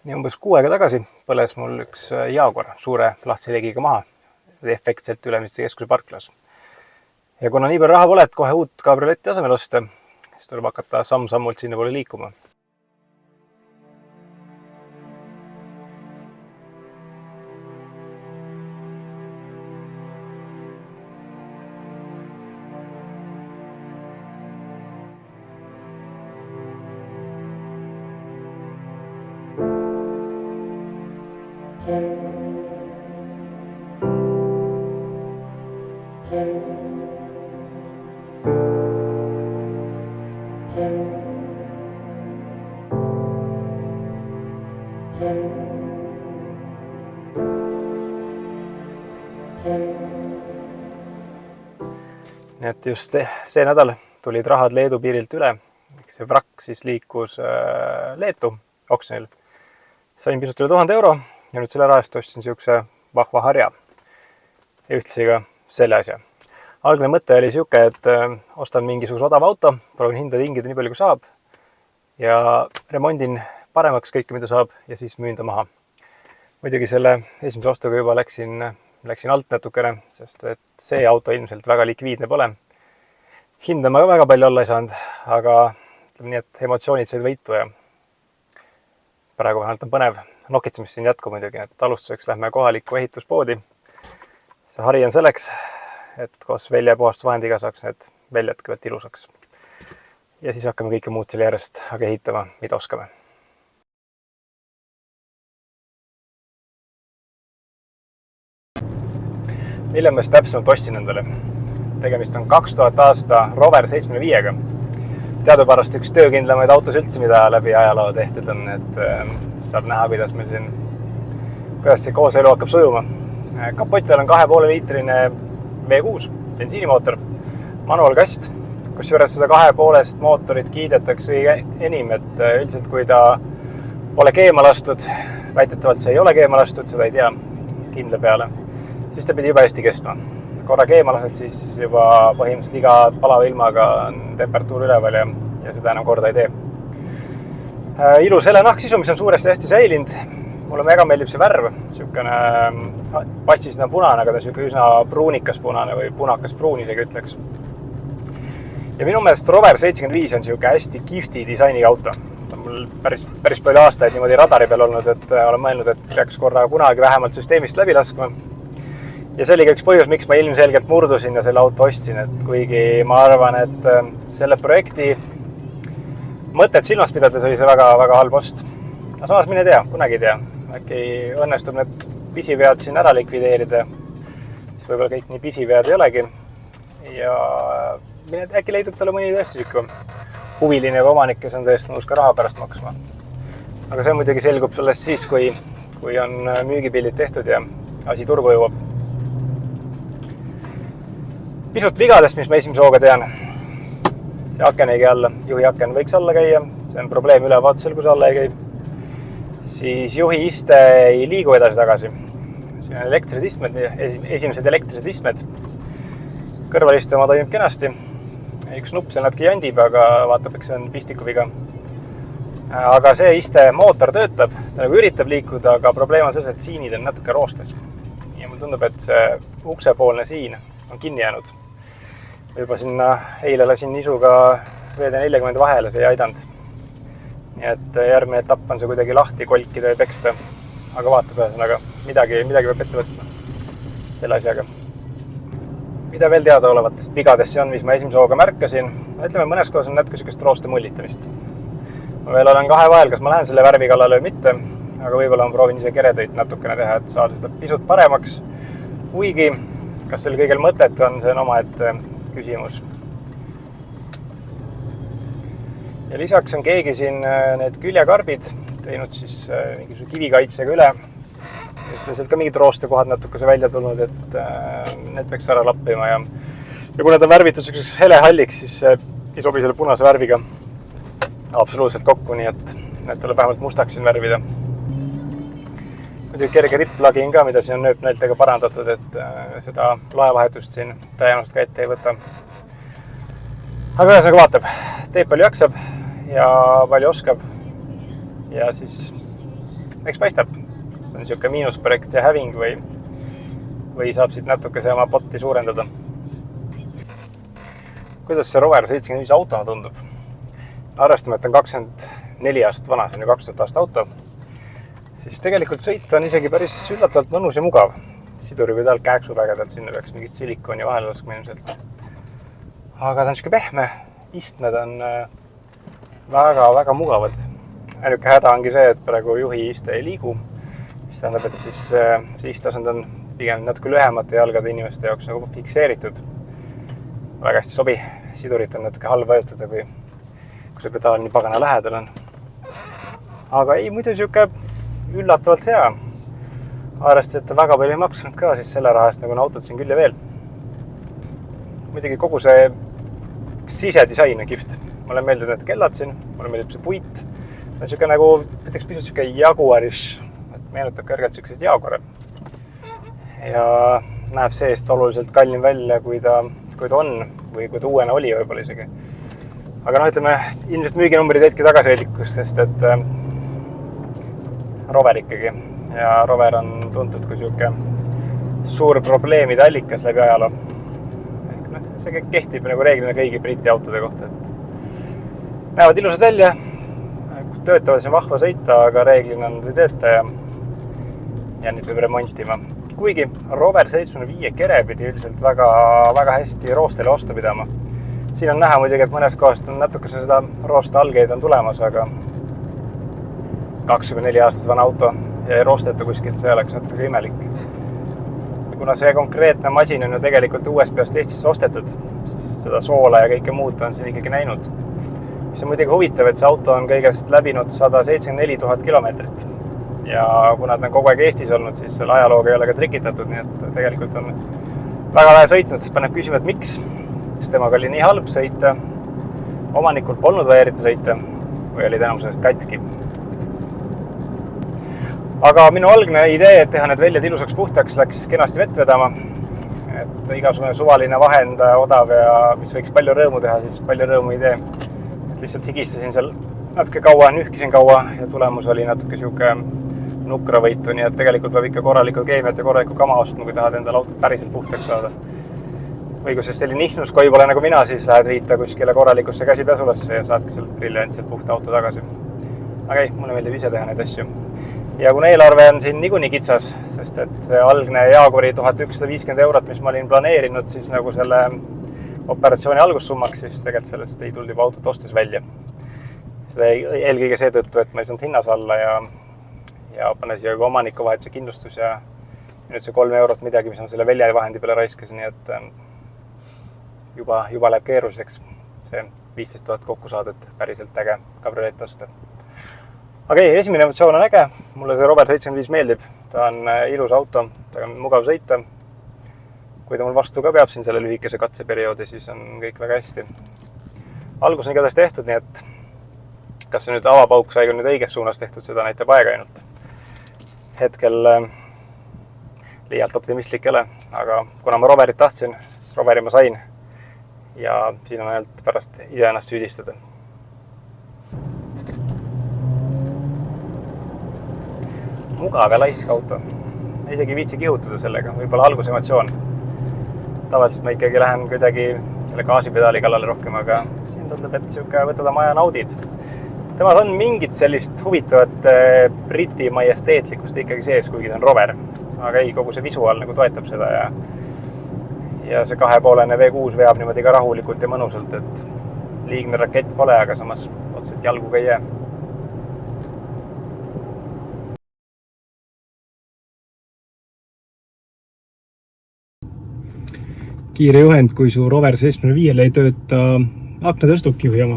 Nii umbes 6 aega tagasi põles mul üks Jaguar suure lahtise leegiga maha efektselt Ülemiste keskuse parklas. Ja kuna nii palju raha pole, et kohe uut kabrioletti asemel osta, siis tuleb hakata samm-sammult sinna poole liikuma. Nii et just see nädal tulid rahad Leedu piirilt üle. See vrakk siis liikus Leetu oksjonil. Sain pisut üle 1000 euro ja nüüd selle rahast ostsin siukse vahva harja. Ja ühtsi ka selle asja. Algne mõte oli siuke, et ostan mingisuguse odava auto, proovin hinda tingida nii palju kui saab ja remondin paremaks kõike, mida saab ja siis müün ta maha. Muidugi selle esimese ostuga juba läksin alt natukene, sest et see auto ilmselt väga likviidne pole. Hinda ma väga palju olla ei saanud, aga ütleme nii, et emotsioonid said võitu ja praegu vähemalt on põnev. Nokitsemist siin jätku muidugi, et alustuseks lähme kohalikku ehituspoodi. See hari on selleks, et koos väljapuhastusvahendiga saaks need väljad kõvalt ilusaks. Ja siis hakkame kõike muud selle järjest aga ehitama, mida oskame. Mille ma täpsemalt ostsin endale. Tegemist on 2000 aasta Rover 75-ga. Teadupärast üks töökindlamaid autos üldse, mida läbi ajaloo tehtud on, et saab näha, kuidas see koos elu hakkab sujuma. Kapotil on 2,5 liitrine V6 bensiinimootor, manuaalkast, kus juures seda 2,5 mootorit kiidetakse enim, et üldiselt kui ta pole keema lastud, väitetavalt see ei ole keema lastud, seda ei tea kindla peale, siis ta pidi juba hästi kestma. Korra keema lased, siis juba põhimõtteliselt iga palava ilmaga on temperatuur üleval ja seda enam korda ei tee. Ilus hele nahksisu, mis on suuresti hästi säilinud. Mulle väga meeldib see värv, passis punane, aga ta on üsna pruunikas punane või punakas pruun isegi ütleks. Ja minu meelest Rover 75 on hästi kihvti disainiga auto. Ta on mul päris palju aastaid niimoodi radari peal olnud, et olen mõelnud, et peaks korra kunagi vähemalt süsteemist läbi laskma. Ja see oli ka üks põhjus, miks ma ilmselgelt murdusin ja selle auto ostsin, et kuigi ma arvan, et selle projekti mõtted silmas pidades oli see väga halb ost. Aga samas mine tea, kunagi ei tea. Äkki õnnestub need pisivead siin ära likvideerida. Siis võib-olla kõik nii pisivead ei olegi. Ja äkki leidub talle mõni tõesti huviline või omanik, kes on tõesti nõus ka raha pärast maksma. Aga see muidugi selgub sellest siis, kui on müügipildid tehtud ja asi turgu jõuab. Pisut vigadest, mis ma esimese hooga tean. See aken ei käi alla, juhi aken võiks alla käia, see on probleem ülevaatusel, kui see alla ei käi. Siis juhi iste ei liigu edasi-tagasi. Siin on elektrilised istmed, esimesed elektrilised istmed. Kõrvalistuma toimib kenasti. Üks nupp seal natuke jandib, aga vaatab, eks see on pistiku viga. Aga see iste mootor töötab, ta nagu üritab liikuda, aga probleem on selles, et siinid on natuke roostes. Ja mul tundub, et see uksepoolne siin on kinni jäänud. Juba sinna eile lasin nisuga VD40 vahele, see ei aidanud. Nii et järgmine etapp on see kuidagi lahti kolkida ja peksta. Aga vaatab ühesõnaga, midagi peab ette võtma selle asjaga. Mida veel teada olevatest vigadest see on, mis ma esimese hooga märkasin? Ütleme, mõnes kohas on natuke sükest rooste mullitamist. Ma veel olen kahe vahel, kas ma lähen selle värvi kallale või mitte, aga võib-olla ma proovin ise keretöid natukene teha, et saada seda pisut paremaks. Kuigi, kas selle kõigel mõtet on, see on omaette küsimus. Ja lisaks on keegi siin need küljekarbid teinud siis mingisuguse kivikaitsega üle. Just on sealt ka mingid roostekohad natukese välja tulnud, et need peaks ära lappima ja kui need on värvitud selliseks helehalliks, siis ei sobi selle punase värviga absoluutselt kokku, nii et need tuleb vähemalt mustaks siin värvida. Muidugi kerge ripp-plugin ka, mida siin on nööpnäiltega parandatud, et seda loevahetust siin täienust ka ette ei võta. Aga ühesõnaga vaatab, teeb palju jaksab ja palju oskab ja siis eks paistab, kas on niisugune miinusprojekt ja häving või saab siit natukese oma potti suurendada. Kuidas see Rover 75 autona tundub? Arvestame, et on 24 aastat vana, see on ju 2000 aasta auto, siis tegelikult sõita on isegi päris üllatavalt mõnus ja mugav. Siduri või tal käeksuvägedalt, sinna peaks mingit silikooni vahele laskma ilmselt. Aga ta on niisugune pehme, istmed on väga mugavad. Ainuke häda ongi see, et praegu juhi iste ei liigu, mis tähendab, et siis see isteasend on pigem natuke lühemate jalgade inimeste jaoks nagu fikseeritud. Väga hästi sobi, sidurit on natuke halb vajutada, kui see pedaal nii pagana lähedal on. Aga ei, muidu niisugune üllatavalt hea. Arvestades, et ta väga palju ei maksunud ka, siis selle rahast nagu on autod siin küll ja veel. Muidugi kogu see sisedisain on kihvt. Mulle meeldib need kellad siin, mulle meeldib see puit. Ta on niisugune nagu, ütleks pisut niisugune Jaguarish, et meenutab kõrgelt niisugused Jaguare. Ja näeb seest oluliselt kallim välja, kui ta on või kui ta uuena oli võib-olla isegi. Aga noh, ütleme, ilmselt müüginumbrid heitki tagasihoidlikust, sest et Rover ikkagi. Ja Rover on tuntud kui niisugune suur probleemide allikas läbi ajaloo. See kehtib nagu reeglina kõigi Briti autode kohta, et näevad ilusad välja, töötavad siin vahva sõita, aga reeglina nad ei tööta ja nüüd peab remontima. Kuigi Rover 75 kere pidi üldiselt väga hästi roostele vastu pidama. Siin on näha muidugi, et mõnes kohast on natukese seda rooste algeid on tulemas, aga 24 aastat vana auto ja ei roosteta kuskilt, see oleks natuke imelik. Kuna see konkreetne masin on ju tegelikult USP-st Eestisse ostetud, siis seda soola ja kõike muud on siin ikkagi näinud. Mis on muidugi huvitav, et see auto on kõigest läbinud 174 000 kilomeetrit. Ja kuna ta on kogu aeg Eestis olnud, siis selle ajalooga ei ole ka trikitatud, nii et tegelikult on väga vähe sõitnud. Paneb küsima, et miks? Kas temaga oli nii halb sõita, omanikul polnud vaja eriti sõita või oli enamusest katki. Aga minu algne idee, et teha need väljad ilusaks puhtaks, läks kenasti vett vedama. Et igasugune suvaline vahend, odav ja mis võiks palju rõõmu teha, siis palju rõõmu idee. Et lihtsalt higistasin seal natuke kaua, nühkisin kaua ja tulemus oli natuke siuke nukravõitu, nii et tegelikult peab ikka korralikku keemiat ja korralikku kama ostma, kui tahad endale autot päriselt puhtaks saada. Või kui see selline ihnuskoi pole nagu mina, siis lähed viita kuskile korralikusse käsipäsulasse ja saadki sealt briljantselt puhta auto tagasi. Aga ei, mulle meeldib ise teha neid asju. Ja kuna eelarve on siin niikuinii kitsas, sest et see algne Jaguari 1150 €, mis ma olin planeerinud, siis nagu selle operatsiooni algussummaks, siis tegelikult sellest ei tulnud juba autot ostes välja. Seda eelkõige seetõttu, et ma ei saanud hinnas alla ja panes juba omanikuvahetuse kindlustus ja nüüd see 3 € midagi, mis on selle väljavahendi peale raiskas, nii et juba läheb keeruliseks see 15 000 kokku saada, et päriselt äge kabriolet osta. Aga ei, esimene emotsioon on äge, mulle see Rover 75 meeldib, ta on ilus auto, ta on mugav sõita. Kui ta mul vastu ka peab siin selle lühikese katseperioodi, siis on kõik väga hästi. Algus on igatahes tehtud, nii et kas see nüüd avapauk sai nüüd õiges suunas tehtud, seda näitab aega ainult. Hetkel liialt optimistlik ei ole, aga kuna ma Roverit tahtsin, siis Roveri ma sain ja siin on ainult pärast ise ennast süüdistada. Mugav ja laisk auto. Isegi viitsi kihutada sellega, võib-olla algusemotsioon. Tavaliselt ma ikkagi lähen kuidagi selle gaasipedaali kallale rohkem, aga siin tundub, et võtad oma aja naudid. Temal on mingit sellist huvitavat Briti majesteetlikkust ikkagi sees, kuigi ta on Rover. Aga ei, kogu see visuaal nagu toetab seda ja see 2,5 V6 veab niimoodi ka rahulikult ja mõnusalt, et liigne rakett pole, aga samas otseselt jalgu ka ei jää. Kiire juhend, kui su Rover 75 ei tööta aknatõstukjuhi oma.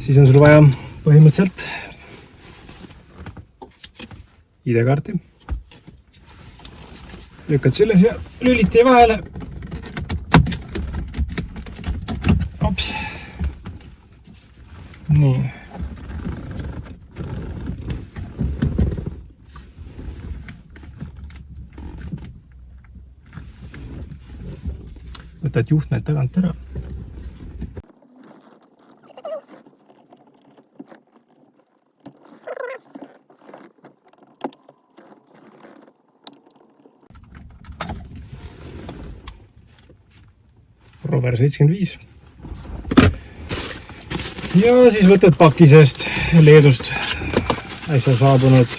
Siis on sul vaja põhimõtteliselt ID-kaarti. Lükkad selle siia lüliti vahele. Ops. Nii. Võtad juhtmed tagant ära. Rover 75. Ja siis võtad pakisest Leedust äsja saabunud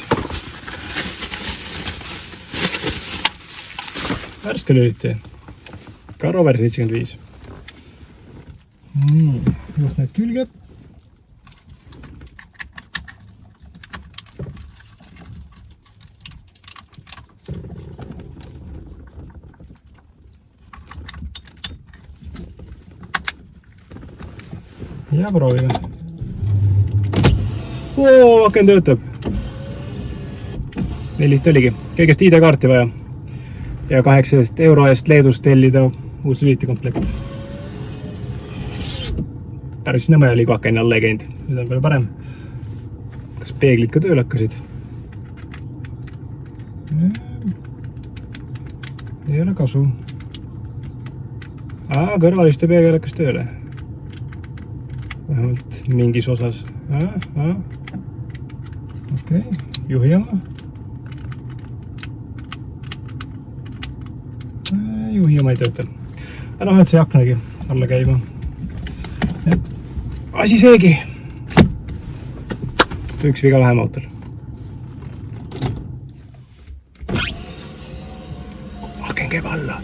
värske lüliti. Ka Rover 75. Just need külged. Ja proovime. Aken töötab. Neil oligi. Kõigest ID-kaarti vaja. Ja 8 euro eest Leedust tellida uus lülitikomplekt. Päris nõme oli, kui akeni alla ei käinud. Nüüd on palju parem. Kas peeglid ka tööl hakkasid? Ei ole kasu. Kõrvaliste peegel hakkas tööle. Vähemalt mingis osas. Okei, juhi oma. Juhi oma ei tööta. Et see aknagi alla käima. Et asi seegi. Üks viga vähem autol. Aken käib alla.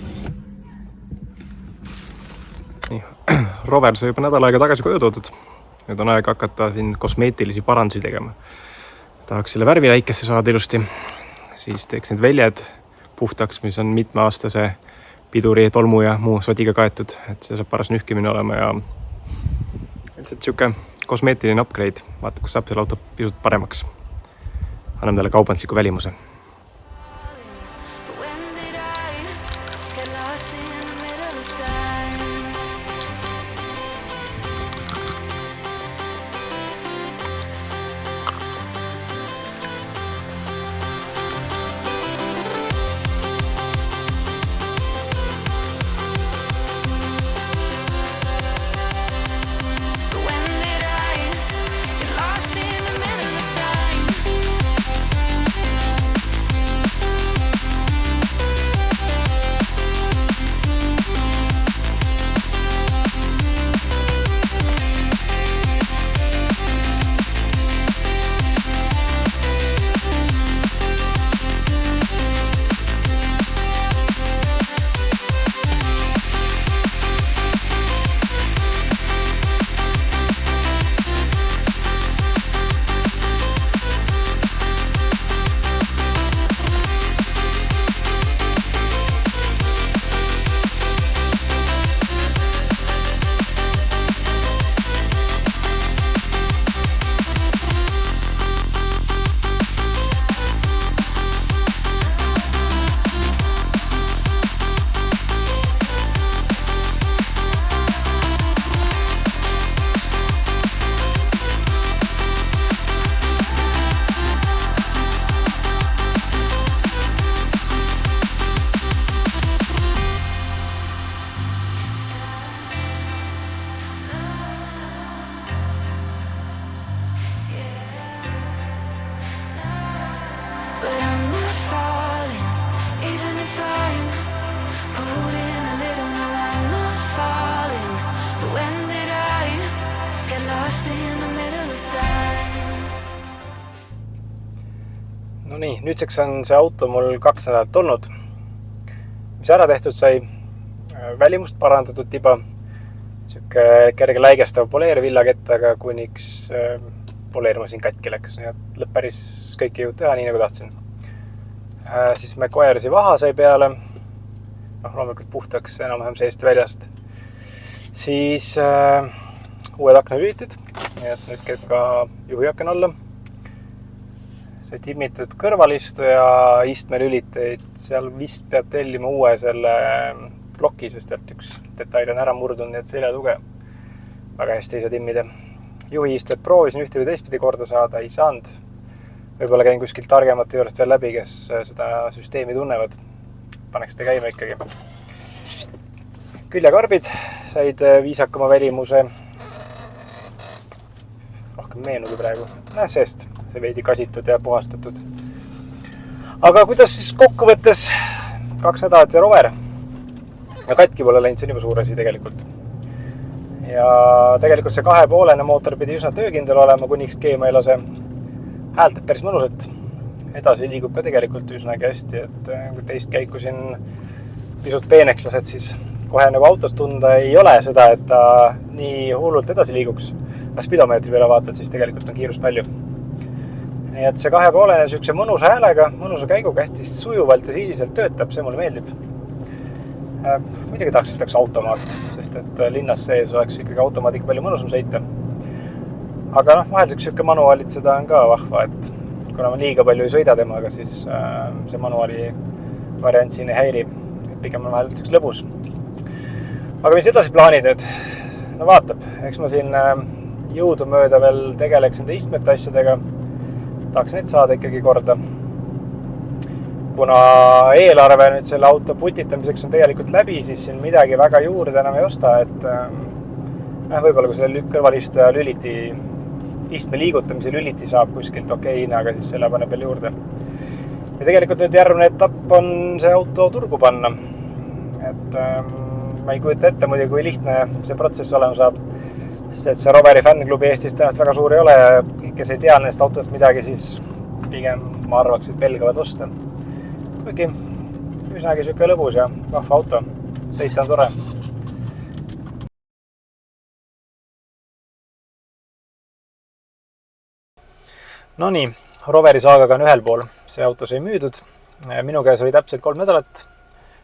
Rover sai juba nädal aega tagasi koju toodud. Nüüd on aeg hakata siin kosmeetilisi parandusi tegema. Tahaks selle värviläikesse saada ilusti. Siis teeks need väljad puhtaks, mis on mitmeaastase piduri, tolmu ja muu sodiga kaetud. Et see saab paras nühkimine olema ja lihtsalt siuke kosmeetiline upgrade. Vaata, kus saab selle auto pisut paremaks. Anname talle kaubandusliku välimuse. No nii, nüüdseks on see auto mul 2 nädalat olnud. Mis ära tehtud sai, välimust parandatud tiba, siuke kerge läigestav poleervillakettaga, kuniks poleerima siin katki läks. Lõpp päris kõike jõud teha, nii nagu tahtsin. Siis McQuaresi vaha sai peale, loomulikult puhtaks enam-vähem seest väljast. Siis uued aknalülitid, nii et nüüd käib ka juhiaken alla. See timmitud kõrvalistu ja istmelüliteid, seal vist peab tellima uue selle ploki, sest sealt üks detail on ära murdunud, nii et seljatuge väga hästi ei saa timmida. Juhiistet proovisin ühte või teistpidi korda saada, ei saanud. Võib-olla käin kuskilt targemate juurest veel läbi, kes seda süsteemi tunnevad. Paneks te käima ikkagi. Küljakarbid said viisakama välimuse. Rohkem meenugi praegu. Seest. See veidi kasitud ja puhastatud. Aga kuidas siis kokkuvõttes 2 nädalat ja Rover? ja katki pole läinud, see on juba suur asi tegelikult. Ja tegelikult see 2,5 mootor pidi üsna töökindel olema, kuniks keema ei lase. Häält teeb päris mõnusat. Edasi liigub ka tegelikult üsnagi hästi, et kui teist käiku siin pisut peeneks lased, siis kohe nagu autos tunda ei ole seda, et ta nii hullult edasi liiguks. Spidomeetri peale vaatad, siis tegelikult on kiirust palju. Nii et see 2,5 sükse mõnusa häälega, mõnusa käiguga hästi sujuvalt ja siiselt töötab, see mulle meeldib. Muidugi tahaks automaat, sest et linnas sees oleks ikkagi automaadiga palju mõnusam sõita. Aga vahel siuke manuaalid seda on ka vahva, et kuna ma liiga palju ei sõida temaga, siis see manuaali variant siin ei häiri. Pigem on vahel lõbus. Aga mis edasi plaanid nüüd? No vaatab, eks ma siin jõudu mööda veel tegeleks nende istmete asjadega. Tahaks need saada ikkagi korda. Kuna eelarve nüüd selle auto putitamiseks on tegelikult läbi, siis siin midagi väga juurde enam ei osta, et võib-olla kui selle kõrvalistuja lüliti, istme liigutamise lüliti saab kuskilt hinnaga, siis selle paneb veel juurde. Ja tegelikult nüüd järgmine etapp on see auto turgu panna. Et ma ei kujuta ette muidugi, kui lihtne see protsess olema saab, sest et see Roveri fännklubi Eestis tõenäoliselt väga suur ei ole ja kes ei tea nendest autost midagi, siis pigem ma arvaks, et pelgavad osta. Kuigi üsnagi siuke lõbus ja vahva auto. Sõita on tore. No nii, Roveri saagaga on ühel pool. See auto sai müüdud. Minu käes oli täpselt 3 nädalat.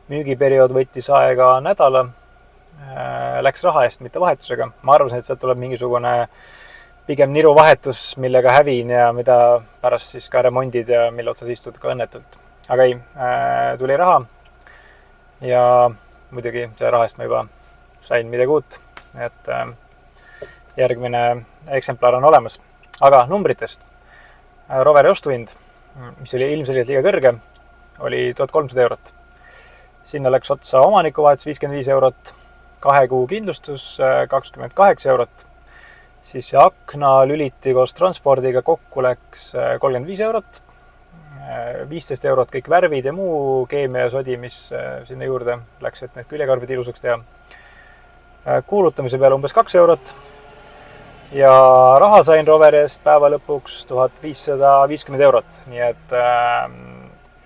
Müügiperiood võttis aega nädala. Läks raha eest, mitte vahetusega. Ma arvasin, et sealt tuleb mingisugune pigem niru vahetus, millega hävin ja mida pärast siis ka remondid ja mille otsas istud ka õnnetult. Aga ei, tuli raha ja muidugi see raha eest ma juba sain midagi uut, et järgmine eksemplar on olemas. Aga numbritest. Roveri ostuhind, mis oli ilmselgelt liiga kõrge, oli 1300 eurot. Sinna läks otsa omanikuvahetus 55 eurot, 2 kuu kindlustus 28 eurot, siis see akna lüliti koos transpordiga kokku läks 35 eurot, 15 eurot kõik värvid ja muu keemia ja sodi, mis sinna juurde läks, et need küljekarbid ilusaks teha. Kuulutamise peale umbes 2 eurot ja raha sain Roveri eest päeva lõpuks 1550 eurot, nii et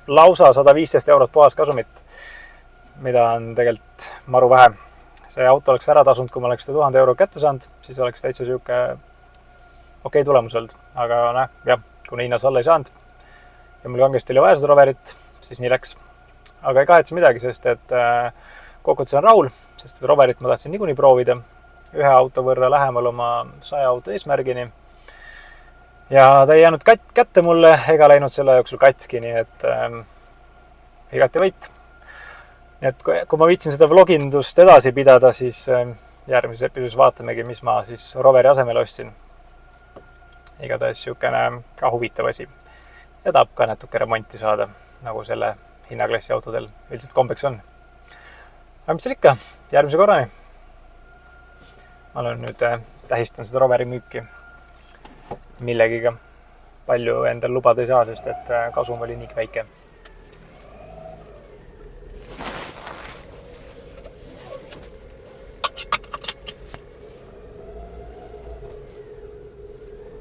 lausa 115 eurot puhas kasumit, mida on tegelikult maru vähe. See auto oleks ära tasunud, kui ma oleks 1000 euro kätte saanud, siis oleks täitsa siuke okei tulemus olnud. Aga jah, kuna hinnas alla ei saanud ja mul kangesti oli vaja seda Roverit, siis nii läks. Aga ei kahetse midagi, sest et kokkuvõttes on rahul, sest seda Roverit ma tahtsin niikuinii proovida. Ühe auto võrra lähemal oma 100 auto eesmärgini. Ja ta ei jäänud kätte mulle ega läinud selle jooksul katski, nii et igati võit. Nii et kui ma viitsin seda vlogindust edasi pidada, siis järgmises episoodis vaatamegi, mis ma siis Roveri asemel ostsin. Igatahes siukene ka huvitav asi. Ja tahab ka natuke remonti saada, nagu selle hinnaklassi autodel üldiselt kombeks on. Aga mis seal ikka? Järgmise korrani. Ma olen nüüd tähistan seda Roveri müüki millegiga. Palju endal lubada ei saa, sest et kasum oli nii väike.